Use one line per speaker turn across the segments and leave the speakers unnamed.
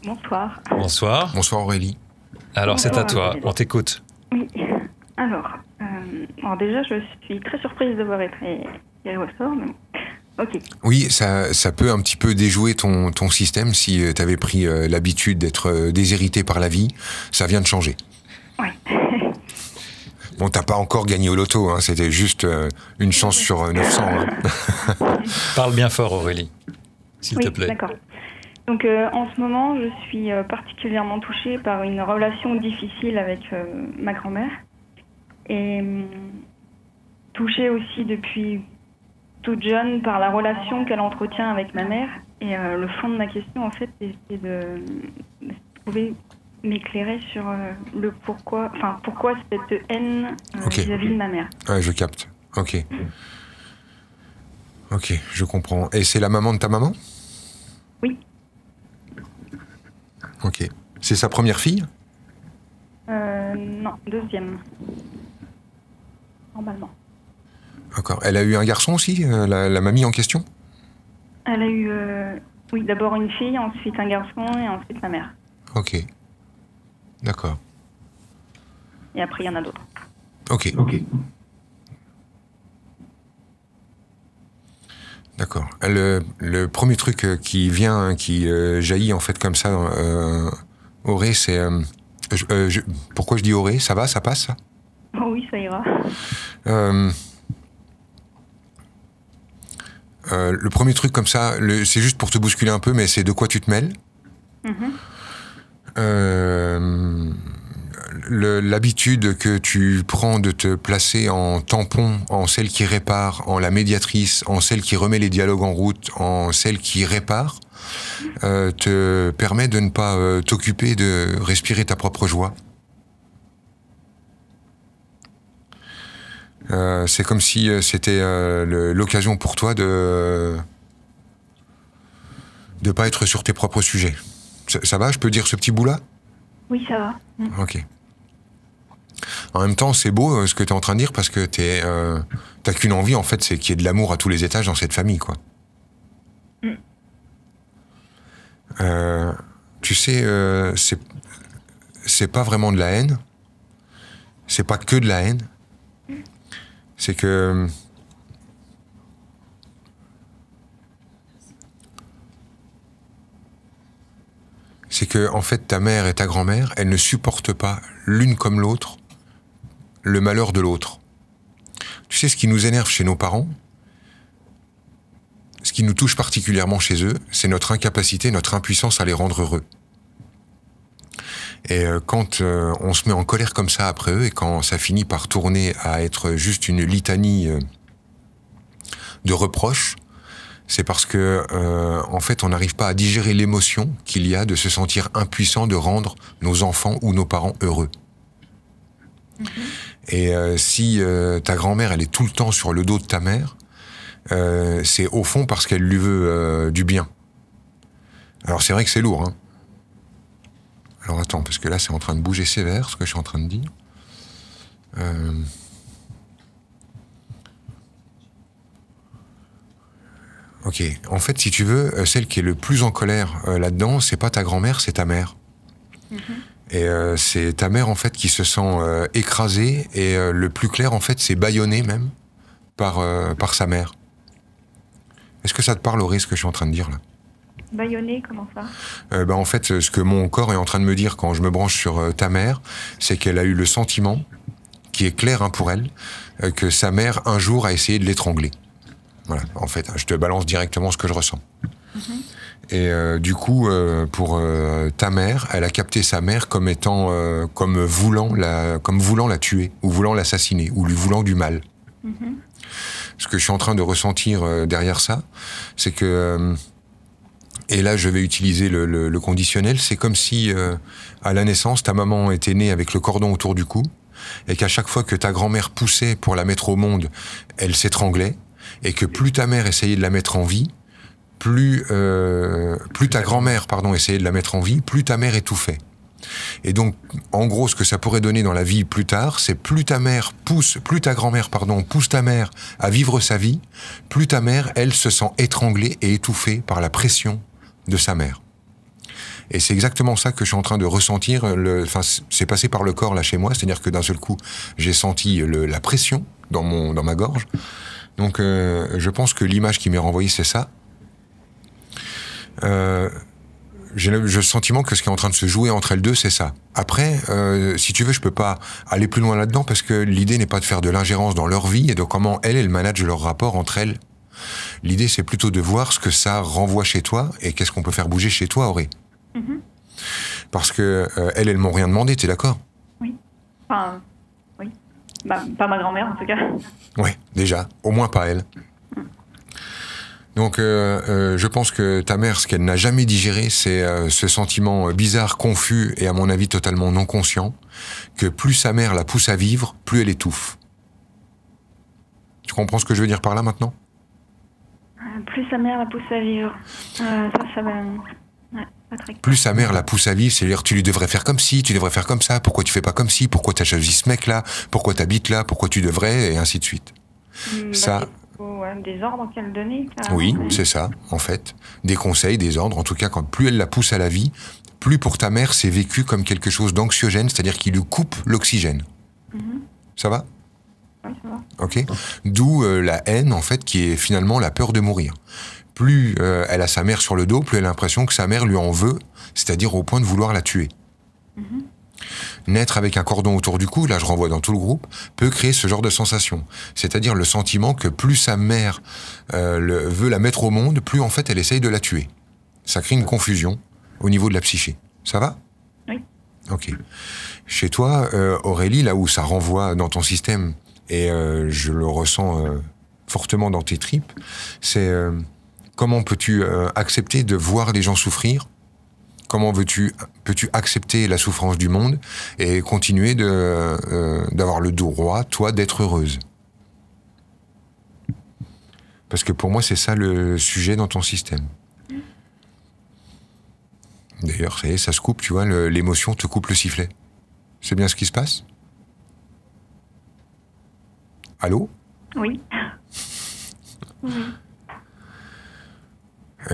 Bonsoir.
Bonsoir.
Bonsoir Aurélie.
Alors c'est à
Bonsoir.
toi, on t'écoute.
Oui. Alors déjà, je suis très surprise de voir être tiré au sort, mais bon. Ok.
Oui, ça peut un petit peu déjouer ton système si tu avais pris l'habitude d'être déshérité par la vie. Ça vient de changer.
Ouais.
Bon, t'as pas encore gagné au loto, hein, c'était juste une chance sur 900. Hein.
Parle bien fort Aurélie, s'il te plaît.
D'accord. Donc en ce moment, je suis particulièrement touchée par une relation difficile avec ma grand-mère. Et touchée aussi depuis toute jeune par la relation qu'elle entretient avec ma mère. Et le fond de ma question, en fait, c'est de m'éclairer sur le pourquoi cette haine vis-à-vis de ma mère.
Ouais, je capte. Ok. Ok, je comprends. Et c'est la maman de ta maman?
Oui.
Ok. C'est sa première fille?
Non, deuxième. Normalement.
D'accord. Elle a eu un garçon aussi, la mamie en question?
Elle a eu, oui, d'abord une fille, ensuite un garçon et ensuite ma mère.
Ok. D'accord.
Et après, il y en a d'autres.
Ok. D'accord. Le premier truc qui jaillit en fait comme ça, Auré, c'est... pourquoi je dis Auré? Ça va, ça passe ça?
Oh oui, ça ira.
Le premier truc comme ça, c'est juste pour te bousculer un peu, mais c'est de quoi tu te mêles. L'habitude que tu prends de te placer en tampon, en celle qui répare, en la médiatrice, en celle qui remet les dialogues en route, en celle qui répare, te permet de ne pas t'occuper de respirer ta propre joie. C'est comme si c'était l'occasion pour toi de pas être sur tes propres sujets. Ça va, je peux dire ce petit bout-là?
Oui, ça va.
Ok. En même temps, c'est beau ce que tu es en train de dire parce que t'as qu'une envie, en fait, c'est qu'il y ait de l'amour à tous les étages dans cette famille, quoi. Tu sais, c'est pas vraiment de la haine. C'est pas que de la haine. C'est que... en fait, ta mère et ta grand-mère, elles ne supportent pas, l'une comme l'autre, le malheur de l'autre. Tu sais, ce qui nous énerve chez nos parents, ce qui nous touche particulièrement chez eux, c'est notre incapacité, notre impuissance à les rendre heureux. Et quand on se met en colère comme ça après eux, et quand ça finit par tourner à être juste une litanie de reproches, c'est parce que, en fait, on n'arrive pas à digérer l'émotion qu'il y a de se sentir impuissant de rendre nos enfants ou nos parents heureux. Et si ta grand-mère, elle est tout le temps sur le dos de ta mère, c'est au fond parce qu'elle lui veut du bien. Alors c'est vrai que c'est lourd, hein. Alors attends, parce que là, c'est en train de bouger sévère, ce que je suis en train de dire. Ok, en fait, si tu veux, celle qui est le plus en colère là-dedans, c'est pas ta grand-mère, c'est ta mère. Et c'est ta mère, en fait, qui se sent écrasée, et le plus clair, en fait, c'est bâillonnée même par sa mère. Est-ce que ça te parle, Auré, ce que je suis en train de dire là?
Bâillonnée, comment ça?
En fait, ce que mon corps est en train de me dire quand je me branche sur ta mère, c'est qu'elle a eu le sentiment, qui est clair pour elle, que sa mère, un jour, a essayé de l'étrangler. Voilà, en fait, je te balance directement ce que je ressens. Et du coup, pour ta mère, elle a capté sa mère comme étant, comme voulant la tuer, ou voulant l'assassiner, ou lui voulant du mal. Ce que je suis en train de ressentir derrière ça, c'est que... et là, je vais utiliser le conditionnel. C'est comme si, à la naissance, ta maman était née avec le cordon autour du cou, et qu'à chaque fois que ta grand-mère poussait pour la mettre au monde, elle s'étranglait, et que plus ta mère essayait de la mettre en vie, plus ta grand-mère, essayait de la mettre en vie, plus ta mère étouffait. Et donc, en gros, ce que ça pourrait donner dans la vie plus tard, c'est plus ta grand-mère pousse ta mère à vivre sa vie, plus ta mère, elle, se sent étranglée et étouffée par la pression de sa mère. Et c'est exactement ça que je suis en train de ressentir. Enfin, c'est passé par le corps là chez moi, c'est-à-dire que d'un seul coup, j'ai senti la pression dans ma gorge. Donc, je pense que l'image qui m'est renvoyée, c'est ça. J'ai le sentiment que ce qui est en train de se jouer entre elles deux, c'est ça. Après, si tu veux, je peux pas aller plus loin là-dedans parce que l'idée n'est pas de faire de l'ingérence dans leur vie et de comment elles managent leur rapport entre elles. L'idée, c'est plutôt de voir ce que ça renvoie chez toi et qu'est-ce qu'on peut faire bouger chez toi, Auré. Parce que elles m'ont rien demandé, t'es d'accord?
Oui. Enfin, oui. Bah, pas ma grand-mère, en tout cas.
Ouais, déjà. Au moins pas elle. Donc, je pense que ta mère, ce qu'elle n'a jamais digéré, c'est ce sentiment bizarre, confus et à mon avis totalement non conscient, que plus sa mère la pousse à vivre, plus elle étouffe. Tu comprends ce que je veux dire par là maintenant?
Plus sa mère la pousse à vivre. Ça va... Ouais, pas très clair.
Plus sa mère la pousse à vivre, c'est-à-dire tu lui devrais faire comme ci, tu devrais faire comme ça, pourquoi tu fais pas comme ci, pourquoi tu as choisi ce mec-là, pourquoi tu habites là, pourquoi tu devrais, et ainsi de suite. Ça...
des ordres qu'elle donnait.
Oui, c'est ça, en fait. Des conseils, des ordres. En tout cas, quand plus elle la pousse à la vie, plus pour ta mère, c'est vécu comme quelque chose d'anxiogène, c'est-à-dire qu'il lui coupe l'oxygène. Ça va?
Oui, ça va.
Ok. D'où la haine, en fait, qui est finalement la peur de mourir. Plus elle a sa mère sur le dos, plus elle a l'impression que sa mère lui en veut, c'est-à-dire au point de vouloir la tuer. Naître avec un cordon autour du cou, là je renvoie dans tout le groupe, peut créer ce genre de sensation. C'est-à-dire le sentiment que plus sa mère veut la mettre au monde, plus en fait elle essaye de la tuer. Ça crée une confusion au niveau de la psyché. Ça va?
Oui.
Ok. Chez toi, Aurélie, là où ça renvoie dans ton système, et je le ressens fortement dans tes tripes, c'est comment peux-tu accepter de voir les gens souffrir? Comment peux-tu accepter la souffrance du monde et continuer d'avoir le droit, toi, d'être heureuse? Parce que pour moi, c'est ça le sujet dans ton système. D'ailleurs, ça y est, ça se coupe, tu vois, l'émotion te coupe le sifflet. C'est bien ce qui se passe? Allô?
Oui.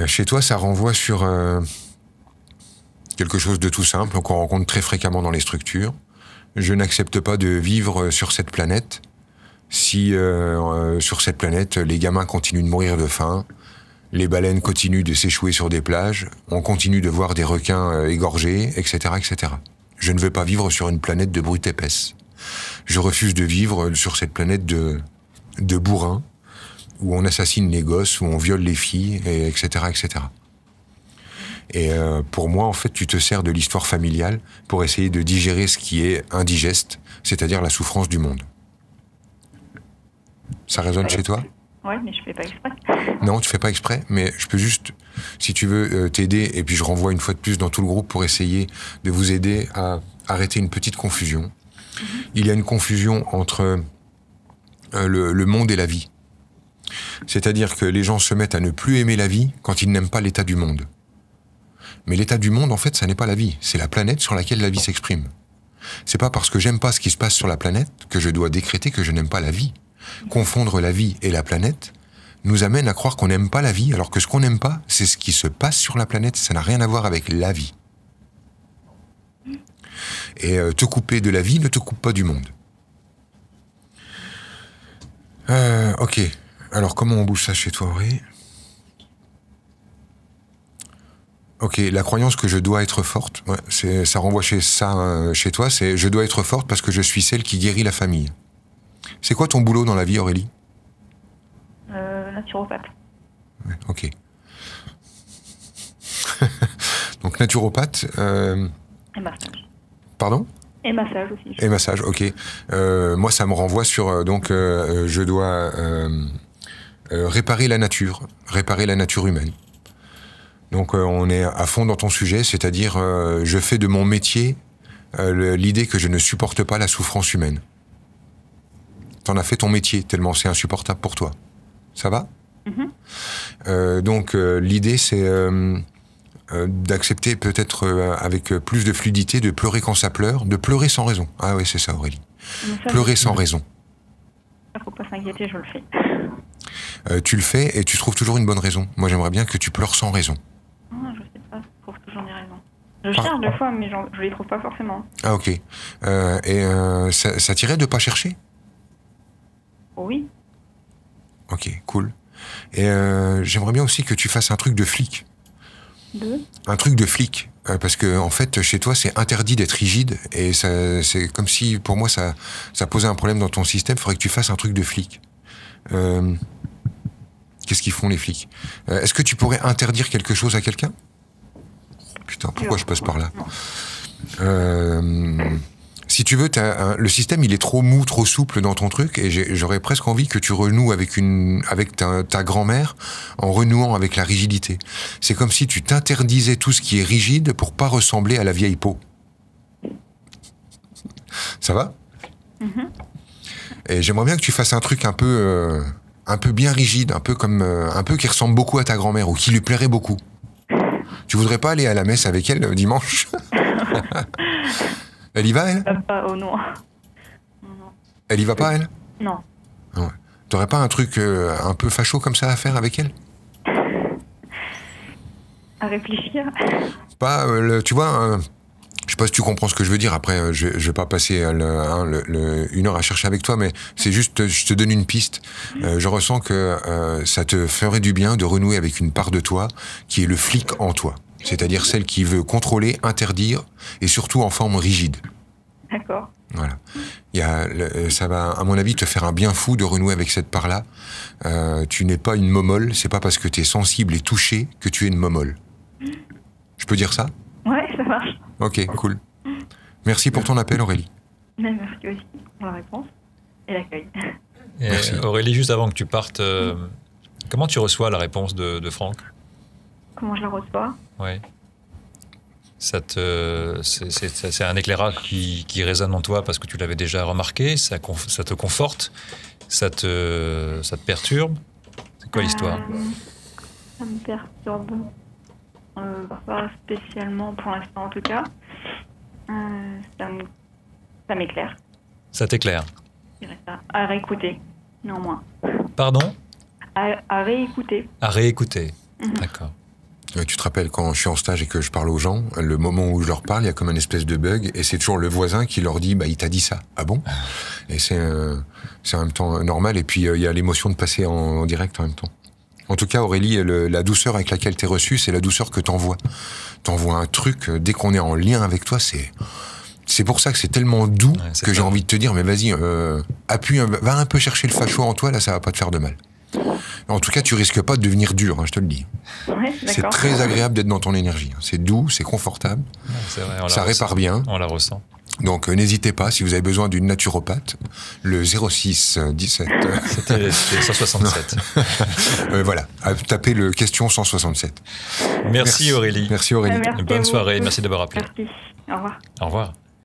Chez toi, ça renvoie sur... quelque chose de tout simple, qu'on rencontre très fréquemment dans les structures. Je n'accepte pas de vivre sur cette planète si sur cette planète, les gamins continuent de mourir de faim, les baleines continuent de s'échouer sur des plages, on continue de voir des requins égorgés, etc., etc. Je ne veux pas vivre sur une planète de brute épaisse. Je refuse de vivre sur cette planète de bourrins, où on assassine les gosses, où on viole les filles, etc., etc. Et pour moi, en fait, tu te sers de l'histoire familiale pour essayer de digérer ce qui est indigeste, c'est-à-dire la souffrance du monde. Ça résonne chez toi?
Oui, mais je fais pas exprès.
Non, tu fais pas exprès, mais je peux juste, si tu veux, t'aider, et puis je renvoie une fois de plus dans tout le groupe pour essayer de vous aider à arrêter une petite confusion. Il y a une confusion entre le monde et la vie. C'est-à-dire que les gens se mettent à ne plus aimer la vie quand ils n'aiment pas l'état du monde. Mais l'état du monde, en fait, ça n'est pas la vie. C'est la planète sur laquelle la vie s'exprime. C'est pas parce que j'aime pas ce qui se passe sur la planète que je dois décréter que je n'aime pas la vie. Confondre la vie et la planète nous amène à croire qu'on n'aime pas la vie, alors que ce qu'on n'aime pas, c'est ce qui se passe sur la planète. Ça n'a rien à voir avec la vie. Et te couper de la vie ne te coupe pas du monde. Ok. Alors, comment on bouge ça chez toi, Auré? Ok, la croyance que je dois être forte, ouais, ça renvoie chez toi, c'est je dois être forte parce que je suis celle qui guérit la famille. C'est quoi ton boulot dans la vie, Aurélie?
Naturopathe.
Ouais, ok. Donc naturopathe.
Et massage.
Pardon?
Et massage aussi.
Et massage, ok. Moi, ça me renvoie sur je dois réparer la nature humaine. Donc on est à fond dans ton sujet, c'est-à-dire je fais de mon métier l'idée que je ne supporte pas la souffrance humaine. T'en as fait ton métier, tellement c'est insupportable pour toi. Ça va? Donc l'idée c'est d'accepter peut-être avec plus de fluidité de pleurer quand ça pleure, de pleurer sans raison. Ah oui, c'est ça, Aurélie. Pleurer sans raison.
Faut pas s'inquiéter, je le fais.
Tu le fais et tu trouves toujours une bonne raison. Moi j'aimerais bien que tu pleures sans raison.
Non, je sais pas, je trouve toujours des raisons. Je cherche des fois, mais je les trouve pas forcément.
Ah, ok. Ça t'irait de pas chercher?
Oui.
Ok, cool. Et j'aimerais bien aussi que tu fasses un truc de flic. Un truc de flic. Parce que, en fait, chez toi, c'est interdit d'être rigide. Et c'est comme si, pour moi, ça posait un problème dans ton système. Il faudrait que tu fasses un truc de flic. Qu'est-ce qu'ils font, les flics? Est-ce que tu pourrais interdire quelque chose à quelqu'un? Putain, pourquoi je passe par là? Si tu veux, le système, il est trop mou, trop souple dans ton truc, et j'aurais presque envie que tu renoues avec ta grand-mère en renouant avec la rigidité. C'est comme si tu t'interdisais tout ce qui est rigide pour pas ressembler à la vieille peau. Ça va? Et j'aimerais bien que tu fasses un truc un peu bien rigide, un peu qui ressemble beaucoup à ta grand-mère, ou qui lui plairait beaucoup. Tu voudrais pas aller à la messe avec elle dimanche? Elle y va, elle?
Oh non.
Elle y va pas, elle?
Non.
Ouais. T'aurais pas un truc un peu facho comme ça à faire avec elle?
À réfléchir.
Pas, tu vois, je sais pas si tu comprends ce que je veux dire. Après, je vais pas passer une heure à chercher avec toi, mais c'est juste, je te donne une piste. Je ressens que ça te ferait du bien de renouer avec une part de toi qui est le flic en toi. C'est-à-dire celle qui veut contrôler, interdire, et surtout en forme rigide.
D'accord.
Voilà. Ça va, à mon avis, te faire un bien fou de renouer avec cette part-là. Tu n'es pas une momolle, c'est pas parce que tu es sensible et touché que tu es une momolle. Je peux dire ça?
Ouais, ça marche.
Ok, cool. Merci pour ton appel, Aurélie.
Merci aussi pour la réponse et l'accueil.
Merci.
Aurélie, juste avant que tu partes, comment tu reçois la réponse de Franck?
Comment je la reçois?
Ouais. C'est un éclairage qui résonne en toi parce que tu l'avais déjà remarqué, ça te conforte, ça te perturbe. C'est quoi l'histoire?
Ça me perturbe. Pas spécialement pour l'instant en tout cas. Ça m'éclaire.
Ça t'éclaire?
Je dirais ça. À réécouter, néanmoins.
Pardon?
À réécouter.
À réécouter. D'accord.
Tu te rappelles quand je suis en stage et que je parle aux gens, le moment où je leur parle, il y a comme une espèce de bug et c'est toujours le voisin qui leur dit il t'a dit ça. Ah bon? Et c'est en même temps normal et puis il y a l'émotion de passer en direct en même temps. En tout cas, Aurélie, la douceur avec laquelle t'es reçue, c'est la douceur que t'envoies. T'envoies un truc, dès qu'on est en lien avec toi, c'est pour ça que c'est tellement doux que j'ai envie de te dire, mais vas-y, va un peu chercher le facho en toi, là, ça va pas te faire de mal. En tout cas, tu risques pas de devenir dur, je te le dis.
Ouais,
c'est très agréable d'être dans ton énergie. C'est doux, c'est confortable,
c'est vrai,
ça répare bien.
On la ressent.
Donc n'hésitez pas, si vous avez besoin d'une naturopathe, le 06 17...
C'était 167.
Voilà, tapez le question 167.
Merci Aurélie.
Merci Aurélie.
Merci
Bonne soirée, merci d'avoir appelé.
Merci, au revoir.
Au revoir.